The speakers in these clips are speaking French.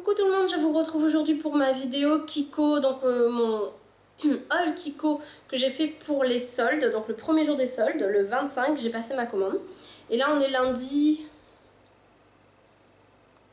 Coucou tout le monde, je vous retrouve aujourd'hui pour ma vidéo Kiko, donc mon haul Kiko que j'ai fait pour les soldes, donc le premier jour des soldes, le 25, j'ai passé ma commande. Et là on est lundi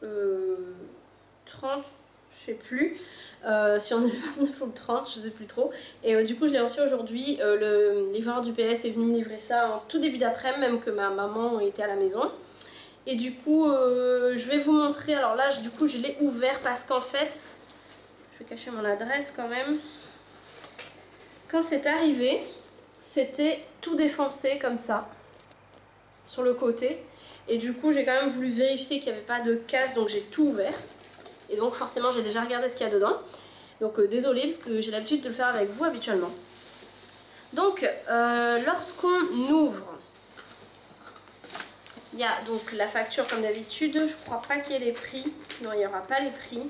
30, je sais plus, si on est le 29 ou le 30, je sais plus trop. Et du coup je l'ai reçu aujourd'hui, le livreur du PS est venu me livrer ça en tout début d'après-midi, même que ma maman était à la maison. Et du coup, je vais vous montrer. Alors là, du coup, je l'ai ouvert parce qu'en fait, je vais cacher mon adresse quand même. Quand c'est arrivé, c'était tout défoncé comme ça, sur le côté. Et du coup, j'ai quand même voulu vérifier qu'il n'y avait pas de casse, donc j'ai tout ouvert. Et donc forcément, j'ai déjà regardé ce qu'il y a dedans. Donc désolée, parce que j'ai l'habitude de le faire avec vous habituellement. Donc, lorsqu'on ouvre... Il y a donc la facture comme d'habitude, je crois pas qu'il y ait les prix, non il n'y aura pas les prix.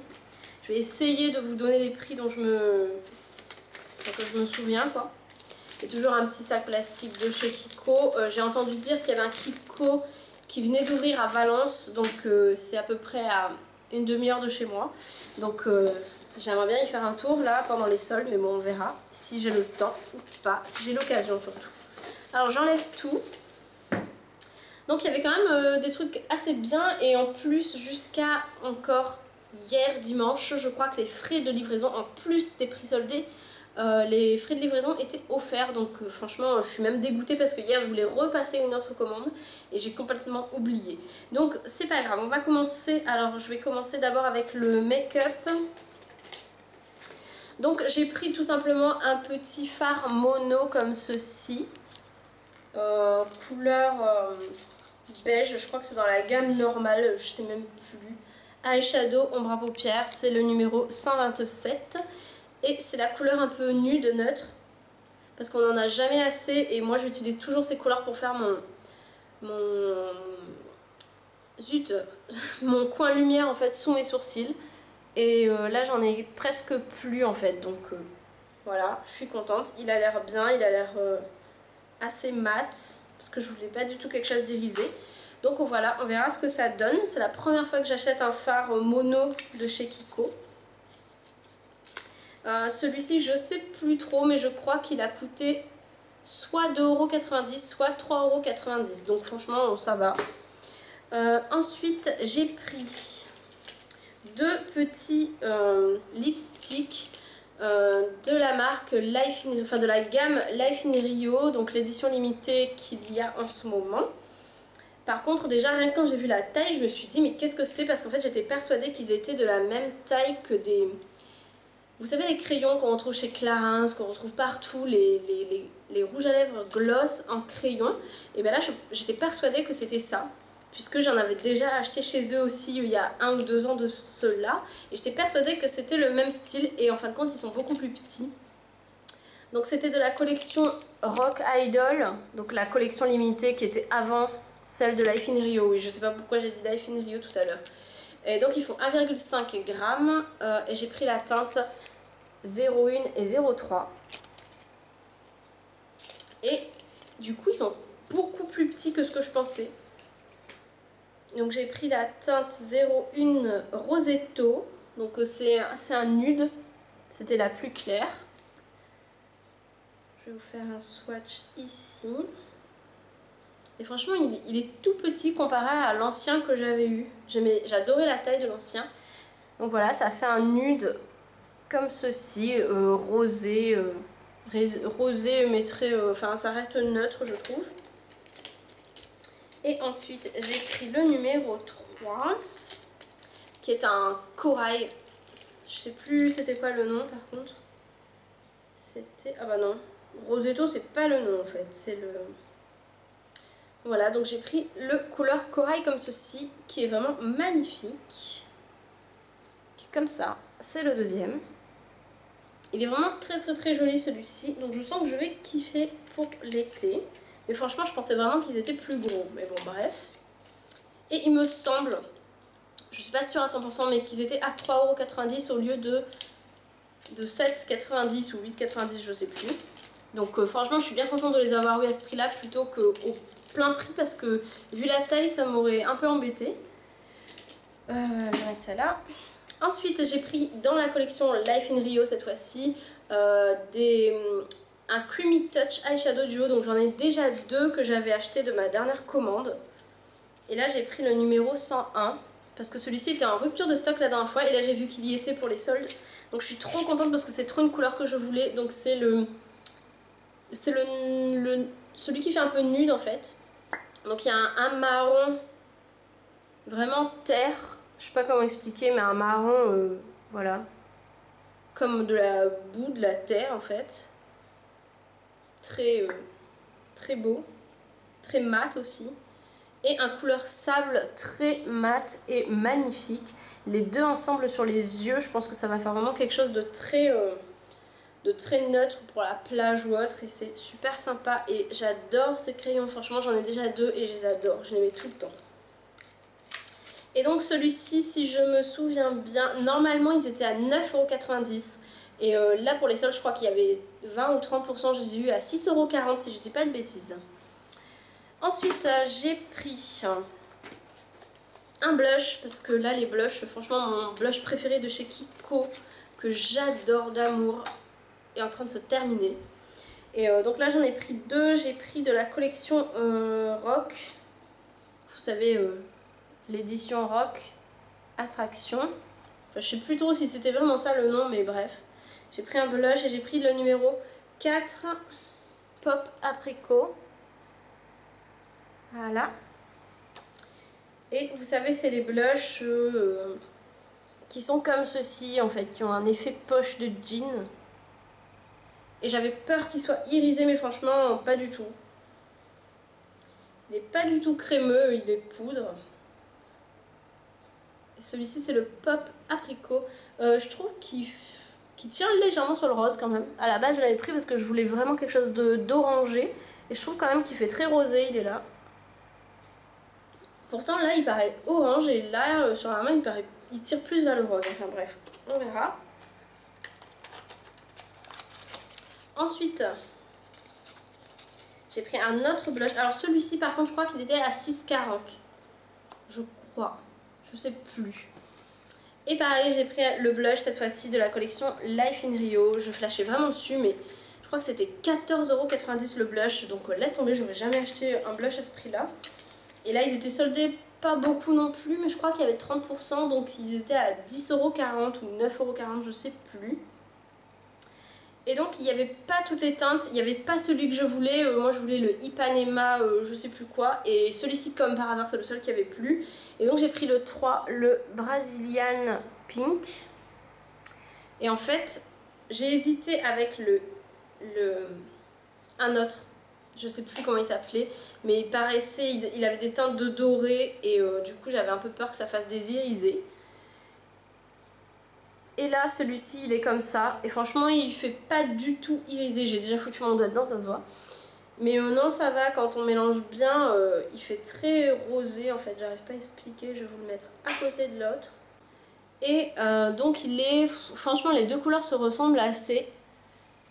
Je vais essayer de vous donner les prix dont je me souviens quoi. Il y a toujours un petit sac plastique de chez Kiko. J'ai entendu dire qu'il y avait un Kiko qui venait d'ouvrir à Valence, donc c'est à peu près à une demi-heure de chez moi. Donc j'aimerais bien y faire un tour là pendant les soldes, mais bon on verra si j'ai le temps ou pas, si j'ai l'occasion surtout. Alors j'enlève tout. Donc il y avait quand même des trucs assez bien et en plus jusqu'à encore hier dimanche, je crois que les frais de livraison en plus des prix soldés, les frais de livraison étaient offerts. Donc franchement je suis même dégoûtée parce que hier je voulais repasser une autre commande et j'ai complètement oublié. Donc c'est pas grave, on va commencer. Alors je vais commencer d'abord avec le make-up. Donc j'ai pris tout simplement un petit fard mono comme ceci, couleur... beige, je crois que c'est dans la gamme normale, je sais même plus. Eyeshadow, ombre à paupières, c'est le numéro 127. Et c'est la couleur un peu nude, neutre. Parce qu'on n'en a jamais assez. Et moi j'utilise toujours ces couleurs pour faire mon coin lumière en fait sous mes sourcils. Et là j'en ai presque plus en fait. Donc voilà, je suis contente. Il a l'air bien, il a l'air assez mat. Parce que je voulais pas du tout quelque chose d'irisé. Donc voilà, on verra ce que ça donne. C'est la première fois que j'achète un fard mono de chez Kiko. Celui-ci, je sais plus trop, mais je crois qu'il a coûté soit 2,90 €, soit 3,90 €. Donc franchement, ça va. Ensuite, j'ai pris deux petits lipsticks de la marque Life in, enfin de la gamme Life in Rio, donc l'édition limitée qu'il y a en ce moment. Par contre déjà rien que quand j'ai vu la taille je me suis dit mais qu'est-ce que c'est, parce qu'en fait j'étais persuadée qu'ils étaient de la même taille que des... Vous savez les crayons qu'on retrouve chez Clarins, qu'on retrouve partout, les rouges à lèvres gloss en crayon. Et bien là j'étais persuadée que c'était ça, puisque j'en avais déjà acheté chez eux aussi il y a 1 ou 2 ans de cela. Et j'étais persuadée que c'était le même style et en fin de compte ils sont beaucoup plus petits. Donc c'était de la collection Rock Idol, donc la collection limitée qui était avant celle de Life in Rio. Oui, je sais pas pourquoi j'ai dit Life in Rio tout à l'heure. Et donc ils font 1,5 g et j'ai pris la teinte 01 et 03. Et du coup ils sont beaucoup plus petits que ce que je pensais. Donc j'ai pris la teinte 01 Rosetto, donc c'est un nude, c'était la plus claire. Je vais vous faire un swatch ici. Et franchement il est tout petit comparé à l'ancien que j'avais eu. J'adorais la taille de l'ancien. Donc voilà, ça fait un nude comme ceci, rosé, rosé mais très, enfin ça reste neutre je trouve. Et ensuite j'ai pris le numéro 3 qui est un corail. Je sais plus c'était quoi le nom par contre. C'était... ah bah non, Rosetto c'est pas le nom en fait, c'est le... Voilà, donc j'ai pris le couleur corail comme ceci qui est vraiment magnifique. Qui est comme ça, c'est le deuxième. Il est vraiment très très très joli celui-ci, donc je sens que je vais kiffer pour l'été. Mais franchement je pensais vraiment qu'ils étaient plus gros, mais bon bref. Et il me semble, je suis pas sûre à 100%, mais qu'ils étaient à 3,90 € au lieu de 7,90 € ou 8,90 €, je sais plus. Donc franchement je suis bien contente de les avoir eu à ce prix là plutôt qu'au plein prix, parce que vu la taille ça m'aurait un peu embêté. Je vais mettre ça là. Ensuite, j'ai pris dans la collection Life in Rio cette fois-ci un Creamy Touch Eyeshadow Duo. Donc j'en ai déjà deux que j'avais acheté de ma dernière commande. Et là j'ai pris le numéro 101 parce que celui-ci était en rupture de stock la dernière fois. Et là j'ai vu qu'il y était pour les soldes. Donc je suis trop contente parce que c'est trop une couleur que je voulais. Donc c'est celui qui fait un peu nude en fait. Donc il y a un marron vraiment terre. Je sais pas comment expliquer, mais un marron, voilà. Comme de la boue, de la terre en fait. Très beau. Très mat aussi. Et un couleur sable très mat et magnifique. Les deux ensemble sur les yeux, je pense que ça va faire vraiment quelque chose de très neutre pour la plage ou autre. Et c'est super sympa. Et j'adore ces crayons. Franchement, j'en ai déjà deux et je les adore. Je les mets tout le temps. Et donc celui-ci, si je me souviens bien, normalement ils étaient à 9,90 €. Et là pour les soldes, je crois qu'il y avait 20 ou 30%, je les ai eu à 6,40 € si je dis pas de bêtises. Ensuite, j'ai pris un blush, parce que là les blushs, franchement mon blush préféré de chez Kiko, que j'adore d'amour, est en train de se terminer. Et donc là j'en ai pris deux, j'ai pris de la collection Rock, vous savez... l'édition Rock Attraction. Enfin, je sais plus trop si c'était vraiment ça le nom, mais bref. J'ai pris un blush et j'ai pris le numéro 4 Pop Apricot. Voilà. Et vous savez, c'est les blushs qui sont comme ceci en fait, qui ont un effet poche de jean. Et j'avais peur qu'il soit irisé, mais franchement, pas du tout. Il n'est pas du tout crémeux, il est poudre. Celui-ci c'est le Pop Apricot. Je trouve qu'il tire légèrement sur le rose quand même. À la base je l'avais pris parce que je voulais vraiment quelque chose d'orangé. Et je trouve quand même qu'il fait très rosé, il est là. Pourtant là il paraît orange et là sur la main il tire plus vers le rose. Enfin bref, on verra. Ensuite, j'ai pris un autre blush. Alors celui-ci par contre je crois qu'il était à 6,40 €. Je crois. Je sais plus. Et pareil, j'ai pris le blush cette fois-ci de la collection Life in Rio. Je flashais vraiment dessus, mais je crois que c'était 14,90 € le blush. Donc laisse tomber, j'aurais jamais acheté un blush à ce prix-là. Et là, ils étaient soldés pas beaucoup non plus, mais je crois qu'il y avait 30%. Donc ils étaient à 10,40 € ou 9,40 €, je sais plus. Et donc il n'y avait pas toutes les teintes, il n'y avait pas celui que je voulais, moi je voulais le Ipanema je sais plus quoi, et celui-ci comme par hasard c'est le seul qui avait plu. Et donc j'ai pris le 3, le Brazilian Pink. Et en fait j'ai hésité avec un autre, je sais plus comment il s'appelait, mais il paraissait, il avait des teintes de doré et du coup j'avais un peu peur que ça fasse des irisés. Et là, celui-ci, il est comme ça. Et franchement, il fait pas du tout irisé. J'ai déjà foutu mon doigt dedans, ça se voit. Mais non, ça va. Quand on mélange bien, il fait très rosé. En fait, j'arrive pas à expliquer. Je vais vous le mettre à côté de l'autre. Et donc, il est... Franchement, les deux couleurs se ressemblent assez.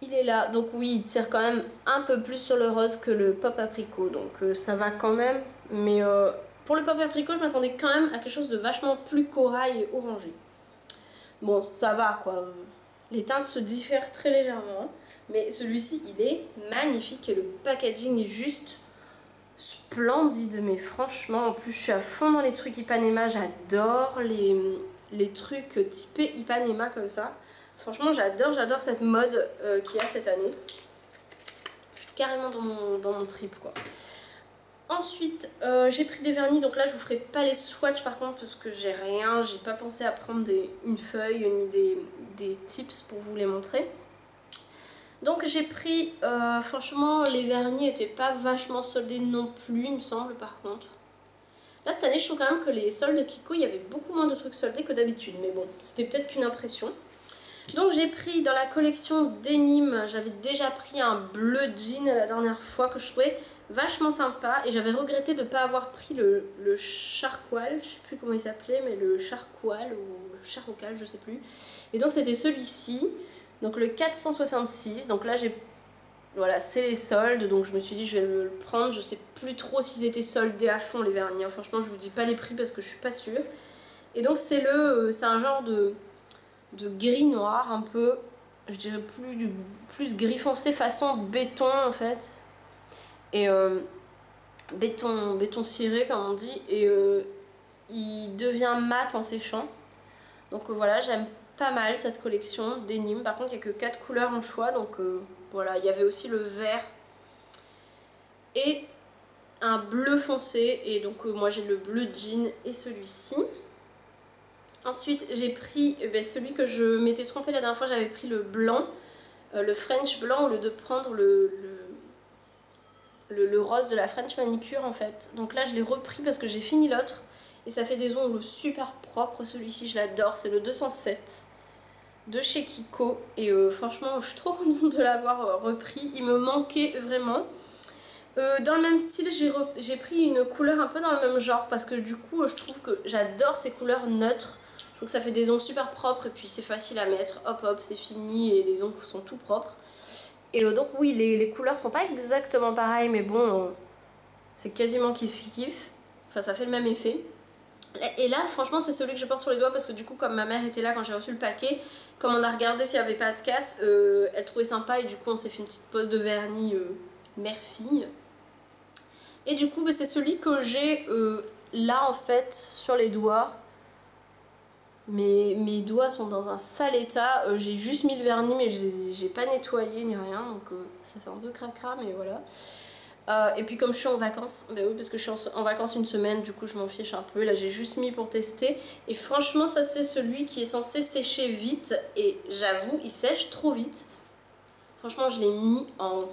Il est là. Donc oui, il tire quand même un peu plus sur le rose que le Pop Apricot. Donc ça va quand même. Mais pour le Pop Apricot, je m'attendais quand même à quelque chose de vachement plus corail et orangé. Bon, ça va quoi. Les teintes se diffèrent très légèrement. Mais celui-ci, il est magnifique. Et le packaging est juste splendide. Mais franchement, en plus, je suis à fond dans les trucs Ipanema. J'adore les trucs typés Ipanema comme ça. Franchement, j'adore cette mode qu'il y a cette année. Je suis carrément dans mon trip quoi. Ensuite, j'ai pris des vernis, donc là je vous ferai pas les swatchs par contre parce que j'ai rien, j'ai pas pensé à prendre une feuille ni des tips pour vous les montrer. Donc j'ai pris, franchement les vernis étaient pas vachement soldés non plus il me semble par contre. Là cette année je trouve quand même que les soldes Kiko il y avait beaucoup moins de trucs soldés que d'habitude, mais bon c'était peut-être qu'une impression. Donc j'ai pris dans la collection Denim, j'avais déjà pris un bleu jean la dernière fois que je trouvais vachement sympa et j'avais regretté de ne pas avoir pris le charcoal, je sais plus comment il s'appelait, mais le charcoal ou le charrocal, je sais plus. Et donc c'était celui-ci, donc le 466, donc là j'ai, voilà c'est les soldes, donc je me suis dit je vais le prendre, je sais plus trop s'ils étaient soldés à fond les vernis, franchement je vous dis pas les prix parce que je suis pas sûre. Et donc c'est un genre de gris noir un peu, je dirais plus gris foncé façon béton en fait. Et béton ciré comme on dit. Et il devient mat en séchant. Donc voilà, j'aime pas mal cette collection Denim. Par contre il n'y a que 4 couleurs en choix. Donc voilà, il y avait aussi le vert et un bleu foncé. Et donc moi j'ai le bleu jean et celui-ci. Ensuite j'ai pris celui que je m'étais trompée la dernière fois, j'avais pris le blanc, le French blanc au lieu de prendre le rose de la French manicure en fait. Donc là je l'ai repris parce que j'ai fini l'autre et ça fait des ongles super propres. Celui-ci je l'adore, c'est le 207 de chez Kiko et franchement je suis trop contente de l'avoir repris, il me manquait vraiment. Dans le même style j'ai pris une couleur un peu dans le même genre parce que du coup je trouve que j'adore ces couleurs neutres. Je trouve que ça fait des ongles super propres et puis c'est facile à mettre, hop hop c'est fini et les ongles sont tout propres. Et donc oui les couleurs sont pas exactement pareilles mais bon c'est quasiment kiff kiff, enfin ça fait le même effet. Et là franchement c'est celui que je porte sur les doigts parce que du coup comme ma mère était là quand j'ai reçu le paquet, comme on a regardé s'il n'y avait pas de casse, elle trouvait sympa et du coup on s'est fait une petite pose de vernis mère-fille. Et du coup c'est celui que j'ai là en fait sur les doigts. Mes doigts sont dans un sale état, j'ai juste mis le vernis mais j'ai pas nettoyé ni rien donc ça fait un peu cracra mais voilà. Et puis comme je suis en vacances, bah oui parce que je suis en vacances une semaine du coup je m'en fiche un peu, là j'ai juste mis pour tester et franchement ça c'est celui qui est censé sécher vite et j'avoue il sèche trop vite. Franchement je l'ai mis en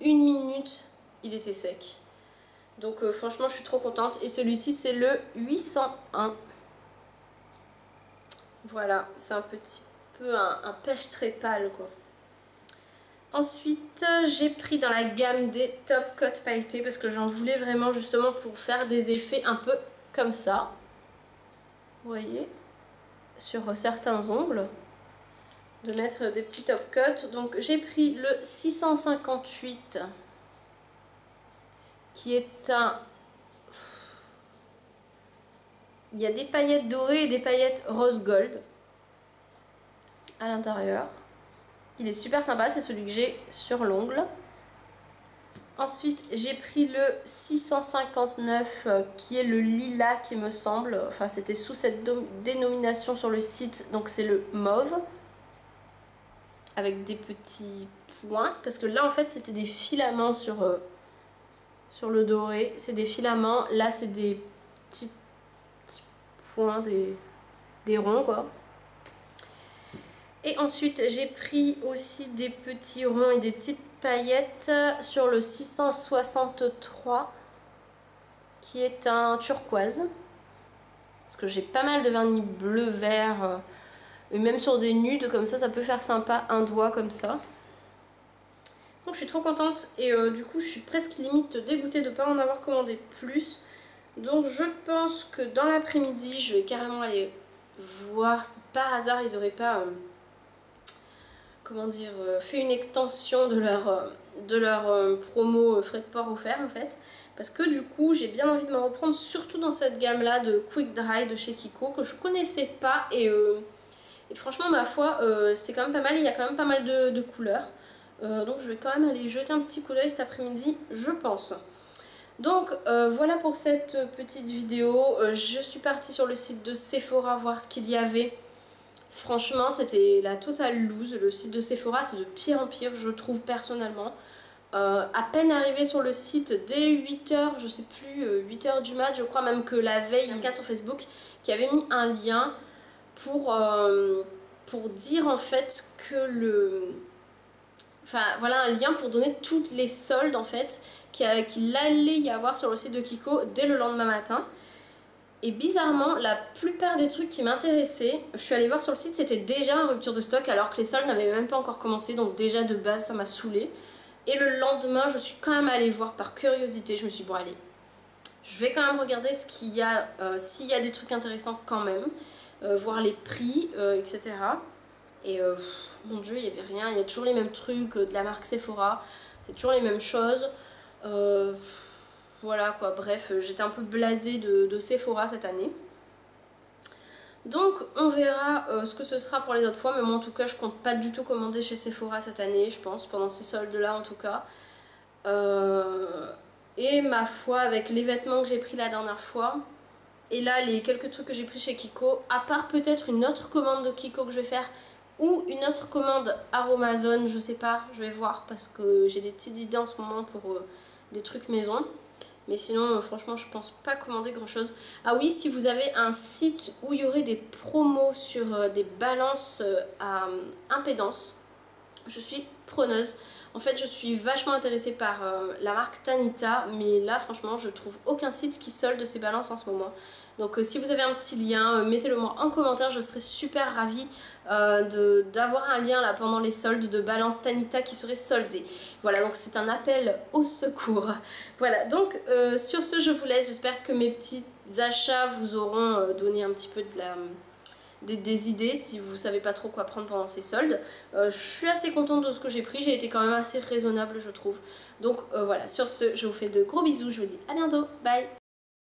1 minute, il était sec. Donc franchement je suis trop contente et celui-ci c'est le 801. Voilà, c'est un petit peu un pêche très pâle quoi. Ensuite, j'ai pris dans la gamme des top coat pailletés parce que j'en voulais vraiment justement pour faire des effets un peu comme ça. Vous voyez, sur certains ongles, de mettre des petits top coats. Donc j'ai pris le 658 qui est un... Il y a des paillettes dorées et des paillettes rose gold à l'intérieur. Il est super sympa, c'est celui que j'ai sur l'ongle. Ensuite, j'ai pris le 659 qui est le lilas qui me semble. Enfin, c'était sous cette dénomination sur le site, donc c'est le mauve. Avec des petits points. Parce que là, en fait, c'était des filaments sur le doré. C'est des filaments. Là, c'est des petits points, des ronds, quoi. Et ensuite, j'ai pris aussi des petits ronds et des petites paillettes sur le 663 qui est un turquoise. Parce que j'ai pas mal de vernis bleu, vert, et même sur des nudes comme ça peut faire sympa, un doigt comme ça. Donc je suis trop contente et du coup je suis presque limite dégoûtée de ne pas en avoir commandé plus. Donc je pense que dans l'après-midi, je vais carrément aller voir si par hasard ils n'auraient pas... comment dire, fait une extension de leur promo frais de port offert en fait. Parce que du coup j'ai bien envie de me reprendre surtout dans cette gamme là de Quick Dry de chez Kiko que je connaissais pas et franchement ma foi c'est quand même pas mal, il y a quand même pas mal de couleurs. Donc je vais quand même aller jeter un petit coup d'œil cet après-midi je pense. Donc voilà pour cette petite vidéo, je suis partie sur le site de Sephora voir ce qu'il y avait. Franchement c'était la totale loose, le site de Sephora c'est de pire en pire je trouve personnellement. À peine arrivé sur le site dès 8h, je sais plus, 8h du mat, je crois même que la veille, un cas sur Facebook qui avait mis un lien pour dire en fait que enfin voilà un lien pour donner toutes les soldes en fait qu'il allait y avoir sur le site de Kiko dès le lendemain matin. Et bizarrement, la plupart des trucs qui m'intéressaient, je suis allée voir sur le site, c'était déjà en rupture de stock alors que les soldes n'avaient même pas encore commencé, donc déjà de base ça m'a saoulée. Et le lendemain, je suis quand même allée voir par curiosité, je me suis dit bon allez, je vais quand même regarder ce qu'il y a, s'il y a des trucs intéressants quand même, voir les prix, etc. Et mon dieu, il n'y avait rien, il y a toujours les mêmes trucs de la marque Sephora, c'est toujours les mêmes choses. Voilà quoi, bref, j'étais un peu blasée de Sephora cette année. Donc on verra ce que ce sera pour les autres fois, mais moi en tout cas je compte pas du tout commander chez Sephora cette année, je pense, pendant ces soldes là en tout cas. Et ma foi, avec les vêtements que j'ai pris la dernière fois, et là les quelques trucs que j'ai pris chez Kiko, à part peut-être une autre commande de Kiko que je vais faire, ou une autre commande Aromazone, je sais pas, je vais voir parce que j'ai des petites idées en ce moment pour des trucs maison. Mais sinon, franchement, je pense pas commander grand chose. Ah oui, si vous avez un site où il y aurait des promos sur des balances à impédance, je suis preneuse. En fait, je suis vachement intéressée par la marque Tanita, mais là, franchement, je trouve aucun site qui solde ces balances en ce moment. Donc, si vous avez un petit lien, mettez-le moi en commentaire, je serais super ravie d'avoir un lien là pendant les soldes de balance Tanita qui serait soldée. Voilà, donc c'est un appel au secours. Voilà, donc sur ce, je vous laisse. J'espère que mes petits achats vous auront donné un petit peu de des idées si vous savez pas trop quoi prendre pendant ces soldes. Je suis assez contente de ce que j'ai pris, j'ai été quand même assez raisonnable je trouve. Donc voilà, sur ce, je vous fais de gros bisous, je vous dis à bientôt, bye.